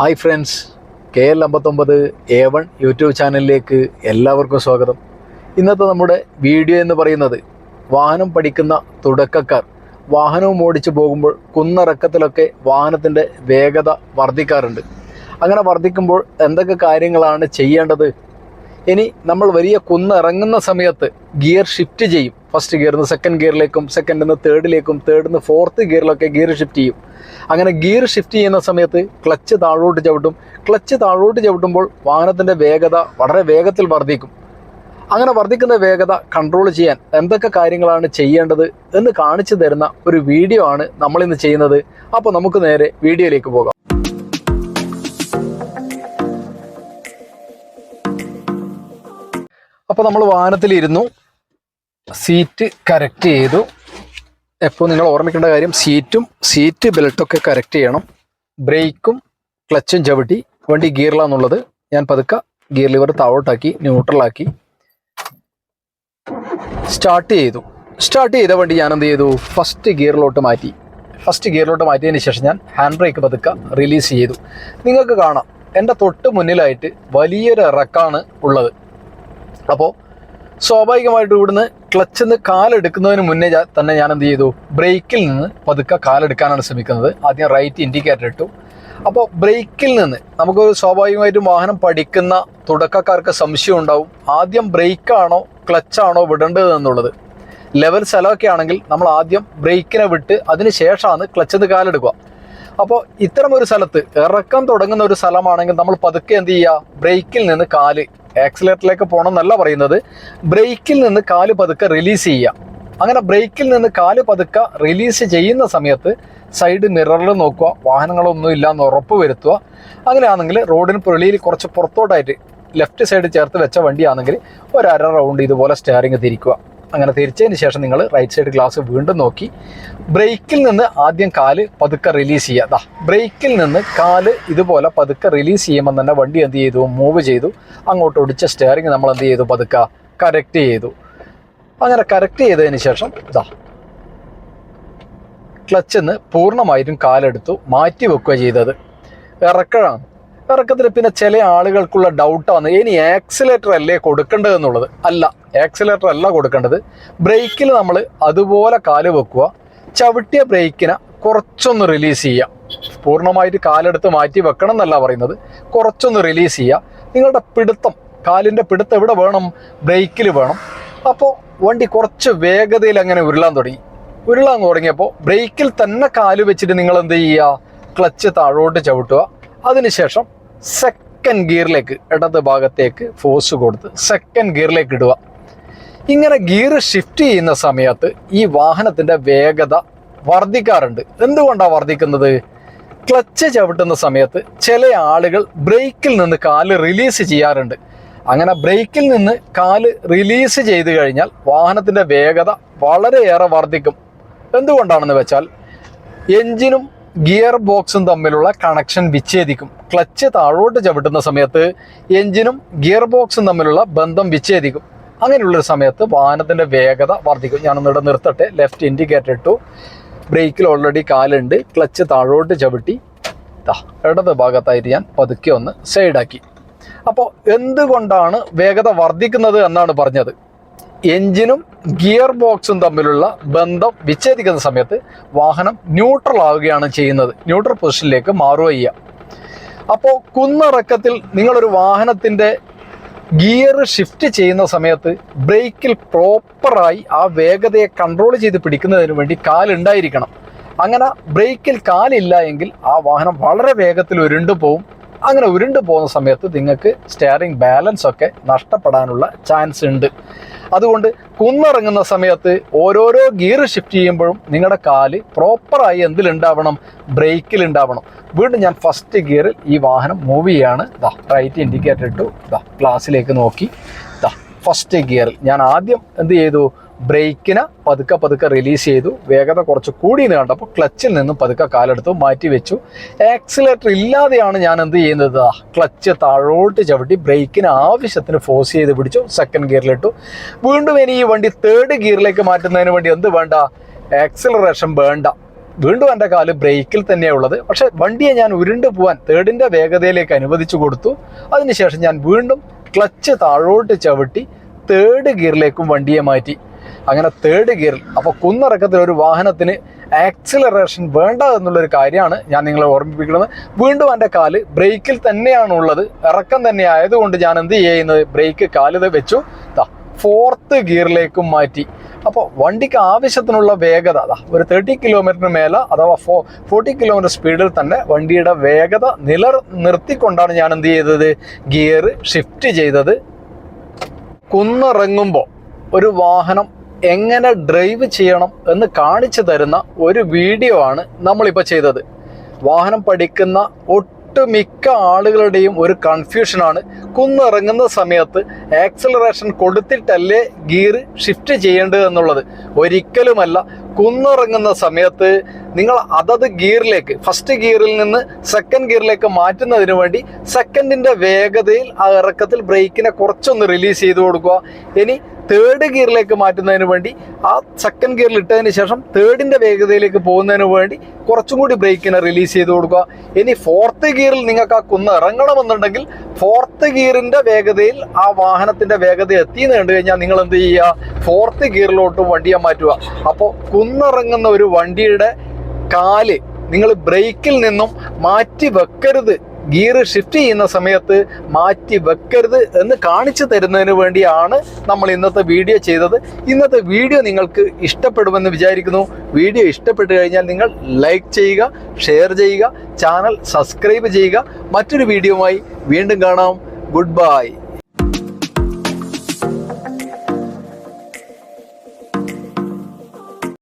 Hi friends, KL59 A1 YouTube ചാനലിലേക്ക് എല്ലാവർക്കും സ്വാഗതം. ഇന്നത്തെ നമ്മുടെ വീഡിയോ എന്ന് പറയുന്നത് വാഹനം പഠിക്കുന്ന തുടക്കക്കാർ വാഹനവും ഓടിച്ചു പോകുമ്പോൾ കുന്നിറക്കത്തിലൊക്കെ വാഹനത്തിൻ്റെ വേഗത വർദ്ധിക്കാറുണ്ട്. അങ്ങനെ വർദ്ധിക്കുമ്പോൾ എന്തൊക്കെ കാര്യങ്ങളാണ് ചെയ്യേണ്ടത്? ഇനി നമ്മൾ വലിയ കുന്നിറങ്ങുന്ന സമയത്ത് ഗിയർ ഷിഫ്റ്റ് ചെയ്യും. ഫസ്റ്റ് ഗിയറിൽ നിന്ന് സെക്കൻഡ് ഗിയറിലേക്കും സെക്കൻഡിൽ നിന്ന് തേർഡിലേക്കും തേർഡിൽ നിന്ന് ഫോർത്ത് ഗിയറിലൊക്കെ ഗിയർ ഷിഫ്റ്റ് ചെയ്യും. അങ്ങനെ ഗിയർ ഷിഫ്റ്റ് ചെയ്യുന്ന സമയത്ത് ക്ലച്ച് താഴോട്ട് ചവിട്ടും. ക്ലച്ച് താഴോട്ട് ചവിട്ടുമ്പോൾ വാഹനത്തിൻ്റെ വേഗത വളരെ വേഗത്തിൽ വർദ്ധിക്കും. അങ്ങനെ വർദ്ധിക്കുന്ന വേഗത കൺട്രോൾ ചെയ്യാൻ എന്തൊക്കെ കാര്യങ്ങളാണ് ചെയ്യേണ്ടത് എന്ന് കാണിച്ചു തരുന്ന ഒരു വീഡിയോ ആണ് നമ്മളിന്ന് ചെയ്യുന്നത്. അപ്പോൾ നമുക്ക് നേരെ വീഡിയോയിലേക്ക് പോകാം. അപ്പോൾ നമ്മൾ വാഹനത്തിലിരുന്നു, സീറ്റ് കറക്റ്റ് ചെയ്തു. എപ്പോൾ നിങ്ങൾ ഓർമ്മിക്കേണ്ട കാര്യം സീറ്റ് ബെൽറ്റൊക്കെ കറക്റ്റ് ചെയ്യണം. ബ്രേക്കും ക്ലച്ചും ചവിട്ടി വണ്ടി ഗിയറിലാന്നുള്ളത് ഞാൻ പതുക്കെ ഗിയർ ലിവർ താഴോട്ടാക്കി ന്യൂട്രലാക്കി സ്റ്റാർട്ട് ചെയ്ത വണ്ടി ഞാൻ എന്ത് ചെയ്തു, ഫസ്റ്റ് ഗിയറിലോട്ട് മാറ്റിയതിന് ശേഷം ഞാൻ ഹാൻഡ് ബ്രേക്ക് പതുക്കെ റിലീസ് ചെയ്തു. നിങ്ങൾക്ക് കാണാം എൻ്റെ തൊട്ട് മുന്നിലായിട്ട് വലിയൊരു ഇറക്കാണ് ഉള്ളത്. അപ്പോൾ സ്വാഭാവികമായിട്ടും ഇവിടുന്ന് ക്ലച്ചിൽ നിന്ന് കാലെടുക്കുന്നതിന് മുന്നേ തന്നെ ഞാൻ എന്ത് ചെയ്തു, ബ്രേക്കിൽ നിന്ന് പതുക്കെ കാലെടുക്കാനാണ് ശ്രമിക്കുന്നത്. ആദ്യം റൈറ്റ് ഇൻഡിക്കേറ്റർ ഇട്ടു. അപ്പോൾ ബ്രേക്കിൽ നിന്ന് നമുക്ക് സ്വാഭാവികമായിട്ടും വാഹനം പഠിക്കുന്ന തുടക്കക്കാർക്ക് സംശയം ഉണ്ടാവും, ആദ്യം ബ്രേക്കാണോ ക്ലച്ചാണോ വിടേണ്ടത് എന്നുള്ളത്. ലെവൽ സ്ഥലമൊക്കെ ആണെങ്കിൽ നമ്മൾ ആദ്യം ബ്രേക്കിനെ വിട്ട് അതിന് ശേഷമാണ് ക്ലച്ചിൽ നിന്ന് കാലെടുക്കുക. അപ്പോൾ ഇത്തരം ഒരു സ്ഥലത്ത് ഇറക്കം തുടങ്ങുന്ന ഒരു സ്ഥലമാണെങ്കിൽ നമ്മൾ പതുക്കെ എന്ത് ചെയ്യുക, ബ്രേക്കിൽ നിന്ന് കാല് ആക്സിലേറ്ററിലേക്ക് പോകണം എന്നല്ല പറയുന്നത്, ബ്രേക്കിൽ നിന്ന് കാല് പതുക്കെ റിലീസ് ചെയ്യുക. അങ്ങനെ ബ്രേക്കിൽ നിന്ന് കാല് പതുക്കെ റിലീസ് ചെയ്യുന്ന സമയത്ത് സൈഡ് മിററിൽ നോക്കുക, വാഹനങ്ങളൊന്നും ഇല്ലയെന്ന് ഉറപ്പ് വരുത്തുക. അങ്ങനെയാണെങ്കിൽ റോഡിന് വെളിയിൽ കുറച്ച് പുറത്തോട്ടായിട്ട് ലെഫ്റ്റ് സൈഡ് ചേർത്ത് വെച്ച വണ്ടിയാണെങ്കിൽ ഒരു അര റൗണ്ട് ഇതുപോലെ സ്റ്റെയറിങ് തിരിക്കുക. അങ്ങനെ തിരിച്ചതിന് ശേഷം നിങ്ങൾ റൈറ്റ് സൈഡ് ഗ്ലാസ് വീണ്ടും നോക്കി ബ്രേക്കിൽ നിന്ന് ആദ്യം കാല് പതുക്കെ റിലീസ് ചെയ്യുക. ബ്രേക്കിൽ നിന്ന് കാല് ഇതുപോലെ പതുക്കെ റിലീസ് ചെയ്യുമ്പോൾ തന്നെ വണ്ടി എന്ത് ചെയ്തു, മൂവ് ചെയ്തു. അങ്ങോട്ട് ഒടിച്ച സ്റ്റെയറിങ് നമ്മൾ എന്ത് ചെയ്തു, പതുക്കെ കറക്റ്റ് ചെയ്തു. അങ്ങനെ കറക്റ്റ് ചെയ്തതിന് ശേഷം ക്ലച്ചിൽ നിന്ന് പൂർണ്ണമായിട്ടും കാലെടുത്തു മാറ്റി വെക്കുക ചെയ്തത്. ഇറക്കത്തിൽ പിന്നെ ചില ആളുകൾക്കുള്ള ഡൗട്ടാണ്, ഇനി ആക്സിലേറ്റർ അല്ലേ കൊടുക്കേണ്ടത് എന്നുള്ളത്. അല്ല, ആക്സിലേറ്റർ അല്ല കൊടുക്കേണ്ടത്. ബ്രേക്കിൽ നമ്മൾ അതുപോലെ കാല് വെക്കുക, ചവിട്ടിയ ബ്രേക്കിനെ കുറച്ചൊന്ന് റിലീസ് ചെയ്യുക. പൂർണ്ണമായിട്ട് കാലെടുത്ത് മാറ്റി വെക്കണം എന്നല്ല പറയുന്നത്, കുറച്ചൊന്ന് റിലീസ് ചെയ്യുക. നിങ്ങളുടെ പിടുത്തം, കാലിൻ്റെ പിടുത്തം എവിടെ വേണം, ബ്രേക്കിൽ വേണം. അപ്പോൾ വണ്ടി കുറച്ച് വേഗതയിൽ അങ്ങനെ ഉരുളാൻ തുടങ്ങിയപ്പോൾ ബ്രേക്കിൽ തന്നെ കാല് വെച്ചിട്ട് നിങ്ങൾ എന്ത് ചെയ്യുക, ക്ലച്ച് താഴോട്ട് ചവിട്ടുക. അതിനുശേഷം സെക്കൻഡ് ഗിയറിലേക്ക് ഇടത് ഭാഗത്തേക്ക് ഫോഴ്സ് കൊടുത്ത് സെക്കൻഡ് ഗിയറിലേക്ക് ഇടുക. ഇങ്ങനെ ഗിയർ ഷിഫ്റ്റ് ചെയ്യുന്ന സമയത്ത് ഈ വാഹനത്തിൻ്റെ വേഗത വർദ്ധിക്കാറുണ്ട്. എന്തുകൊണ്ടാണ് വർദ്ധിക്കുന്നത്? ക്ലച്ച് ചവിട്ടുന്ന സമയത്ത് ചില ആളുകൾ ബ്രേക്കിൽ നിന്ന് കാല് റിലീസ് ചെയ്യാറുണ്ട്. അങ്ങനെ ബ്രേക്കിൽ നിന്ന് കാല് റിലീസ് ചെയ്ത് കഴിഞ്ഞാൽ വാഹനത്തിൻ്റെ വേഗത വളരെയേറെ വർദ്ധിക്കും. എന്തുകൊണ്ടാണെന്ന് വെച്ചാൽ എൻജിനും ഗിയർ ബോക്സും തമ്മിലുള്ള കണക്ഷൻ വിച്ഛേദിക്കും. ക്ലച്ച് താഴോട്ട് ചവിട്ടുന്ന സമയത്ത് എൻജിനും ഗിയർ ബോക്സും തമ്മിലുള്ള ബന്ധം വിച്ഛേദിക്കും. അങ്ങനെയുള്ളൊരു സമയത്ത് വാഹനത്തിൻ്റെ വേഗത വർദ്ധിക്കും. ഞാനൊന്നിവിടെ നിർത്തട്ടെ. ലെഫ്റ്റ് ഇൻഡിക്കേറ്റർ ഇട്ടു, ബ്രേക്കിൽ ഓൾറെഡി കാലുണ്ട്, ക്ലച്ച് താഴോട്ട് ചവിട്ടി ഇടത് ഭാഗത്തായിട്ട് ഞാൻ പതുക്കെ ഒന്ന് സൈഡാക്കി. അപ്പോൾ എന്തുകൊണ്ടാണ് വേഗത വർദ്ധിക്കുന്നത് എന്നാണ് പറഞ്ഞത്. എൻജിനും ഗിയർ ബോക്സും തമ്മിലുള്ള ബന്ധം വിച്ഛേദിക്കുന്ന സമയത്ത് വാഹനം ന്യൂട്രൽ ആവുകയാണ് ചെയ്യുന്നത്, ന്യൂട്രൽ പൊസിഷനിലേക്ക് മാറുക ചെയ്യുക. അപ്പോൾ കുന്നിറക്കത്തിൽ നിങ്ങളൊരു വാഹനത്തിൻ്റെ ഗിയർ ഷിഫ്റ്റ് ചെയ്യുന്ന സമയത്ത് ബ്രേക്കിൽ പ്രോപ്പറായി ആ വേഗതയെ കൺട്രോൾ ചെയ്ത് പിടിക്കുന്നതിന് വേണ്ടി കാലുണ്ടായിരിക്കണം. അങ്ങനെ ബ്രേക്കിൽ കാലില്ല എങ്കിൽ ആ വാഹനം വളരെ വേഗത്തിൽ ഉരുണ്ടു പോവും. അങ്ങനെ ഉരുണ്ടു പോകുന്ന സമയത്ത് നിങ്ങൾക്ക് സ്റ്റെയറിംഗ് ബാലൻസ് ഒക്കെ നഷ്ടപ്പെടാനുള്ള ചാൻസ് ഉണ്ട്. അതുകൊണ്ട് കുന്നിറങ്ങുന്ന സമയത്ത് ഓരോരോ ഗിയർ ഷിഫ്റ്റ് ചെയ്യുമ്പോഴും നിങ്ങളുടെ കാല് പ്രോപ്പറായി എന്തിലുണ്ടാവണം, ബ്രേക്കിലുണ്ടാവണം. വീണ്ടും ഞാൻ ഫസ്റ്റ് ഗിയറിൽ ഈ വാഹനം മൂവ് ചെയ്യാണ്. റൈറ്റ് ഇൻഡിക്കേറ്റർ ഇട്ടു, ഗ്ലാസ്സിലേക്ക് നോക്കി. ഫസ്റ്റ് ഗിയറിൽ ഞാൻ ആദ്യം എന്ത് ചെയ്തു, ബ്രേക്കിനെ പതുക്കെ റിലീസ് ചെയ്തു. വേഗത കുറച്ച് കൂടിയെന്ന് കണ്ടപ്പോൾ ക്ലച്ചിൽ നിന്നും പതുക്കെ കാലെടുത്തു മാറ്റി വെച്ചു. ആക്സിലേറ്റർ ഇല്ലാതെയാണ് ഞാൻ എന്ത് ചെയ്യുന്നത്, ക്ലച്ച് താഴോട്ട് ചവിട്ടി ബ്രേക്കിന് ആവശ്യത്തിന് ഫോഴ്സ് ചെയ്ത് പിടിച്ചു. സെക്കൻഡ് ഗിയറിലിട്ടു. വീണ്ടും ഇനി ഈ വണ്ടി തേർഡ് ഗിയറിലേക്ക് മാറ്റുന്നതിന് വേണ്ടി എന്ത് വേണ്ട, ആക്സിലറേഷൻ വേണ്ട. വീണ്ടും എൻ്റെ കാല് ബ്രേക്കിൽ തന്നെയാണ് ഉള്ളത്. പക്ഷേ വണ്ടിയെ ഞാൻ ഉരുണ്ട് പോകാൻ തേർഡിൻ്റെ വേഗതയിലേക്ക് അനുവദിച്ചു കൊടുത്തു. അതിനുശേഷം ഞാൻ വീണ്ടും ക്ലച്ച് താഴോട്ട് ചവിട്ടി തേർഡ് ഗിയറിലേക്കും വണ്ടിയെ മാറ്റി. അങ്ങനെ തേർഡ് ഗിയറിൽ. അപ്പോൾ കുന്നിറക്കത്തിൽ ഒരു വാഹനത്തിന് ആക്സിലറേഷൻ വേണ്ട എന്നുള്ളൊരു കാര്യമാണ് ഞാൻ നിങ്ങളെ ഓർമ്മിപ്പിക്കുന്നത്. വീണ്ടും എൻ്റെ കാല് ബ്രേക്കിൽ തന്നെയാണ് ഉള്ളത്. ഇറക്കം തന്നെ ആയതുകൊണ്ട് ഞാൻ എന്ത് ചെയ്യുന്നത്, ബ്രേക്ക് കാല് വെച്ചു ഫോർത്ത് ഗിയറിലേക്കും മാറ്റി. അപ്പോൾ വണ്ടിക്ക് ആവശ്യത്തിനുള്ള വേഗത ഒരു 30 കിലോമീറ്ററിന് മേലെ അഥവാ 40 കിലോമീറ്റർ സ്പീഡിൽ തന്നെ വണ്ടിയുടെ വേഗത നിർത്തിക്കൊണ്ടാണ് ഞാൻ എന്ത് ചെയ്തത്, ഗിയർ ഷിഫ്റ്റ് ചെയ്തത്. കുന്നിറങ്ങുമ്പോൾ ഒരു വാഹനം എങ്ങനെ ഡ്രൈവ് ചെയ്യണം എന്ന് കാണിച്ചു തരുന്ന ഒരു വീഡിയോ ആണ് നമ്മളിപ്പോൾ ചെയ്തത്. വാഹനം പഠിക്കുന്ന ഒട്ടുമിക്ക ആളുകളുടെയും ഒരു കൺഫ്യൂഷനാണ് കുന്നിറങ്ങുന്ന സമയത്ത് ആക്സിലറേഷൻ കൊടുത്തിട്ടല്ലേ ഗിയർ ഷിഫ്റ്റ് ചെയ്യേണ്ടത് എന്നുള്ളത്. ഒരിക്കലുമല്ല. കുന്നിറങ്ങുന്ന സമയത്ത് നിങ്ങൾ അതത് ഗിയറിലേക്ക്, ഫസ്റ്റ് ഗിയറിൽ നിന്ന് സെക്കൻഡ് ഗിയറിലേക്ക് മാറ്റുന്നതിന് വേണ്ടി സെക്കൻഡിൻ്റെ വേഗതയിൽ ആ ഇറക്കത്തിൽ ബ്രേക്കിനെ കുറച്ചൊന്ന് റിലീസ് ചെയ്ത് കൊടുക്കുക. ഇനി തേർഡ് ഗിയറിലേക്ക് മാറ്റുന്നതിന് വേണ്ടി ആ സെക്കൻഡ് ഗിയറിൽ ഇട്ടതിന് ശേഷം തേർഡിൻ്റെ വേഗതയിലേക്ക് പോകുന്നതിന് വേണ്ടി കുറച്ചും കൂടി ബ്രേക്കിനെ റിലീസ് ചെയ്ത് കൊടുക്കുക. ഇനി ഫോർത്ത് ഗിയറിൽ നിങ്ങൾക്ക് ആ കുന്ന് ഇറങ്ങണമെന്നുണ്ടെങ്കിൽ ഫോർത്ത് ഗിയറിൻ്റെ വേഗതയിൽ ആ വാഹനത്തിൻ്റെ വേഗത എത്തിയെന്ന് കണ്ടു കഴിഞ്ഞാൽ നിങ്ങൾ എന്ത് ചെയ്യുക, ഫോർത്ത് ഗിയറിലോട്ട് വണ്ടിയെ മാറ്റുക. അപ്പോൾ കുന്നിറങ്ങുന്ന ഒരു വണ്ടിയുടെ കാല് നിങ്ങൾ ബ്രേക്കിൽ നിന്നും മാറ്റി വെക്കരുത്. ഗിയർ ഷിഫ്റ്റ് ചെയ്യുന്ന സമയത്ത് മാറ്റി വെക്കരുത് എന്ന് കാണിച്ചു തരുന്നതിന് വേണ്ടിയാണ് നമ്മൾ ഇന്നത്തെ വീഡിയോ ചെയ്തത്. ഇന്നത്തെ വീഡിയോ നിങ്ങൾക്ക് ഇഷ്ടപ്പെടുമെന്ന് വിചാരിക്കുന്നു. വീഡിയോ ഇഷ്ടപ്പെട്ടു കഴിഞ്ഞാൽ നിങ്ങൾ ലൈക്ക് ചെയ്യുക, ഷെയർ ചെയ്യുക, ചാനൽ സബ്സ്ക്രൈബ് ചെയ്യുക. മറ്റൊരു വീഡിയോയുമായി വീണ്ടും കാണാം. Good bye.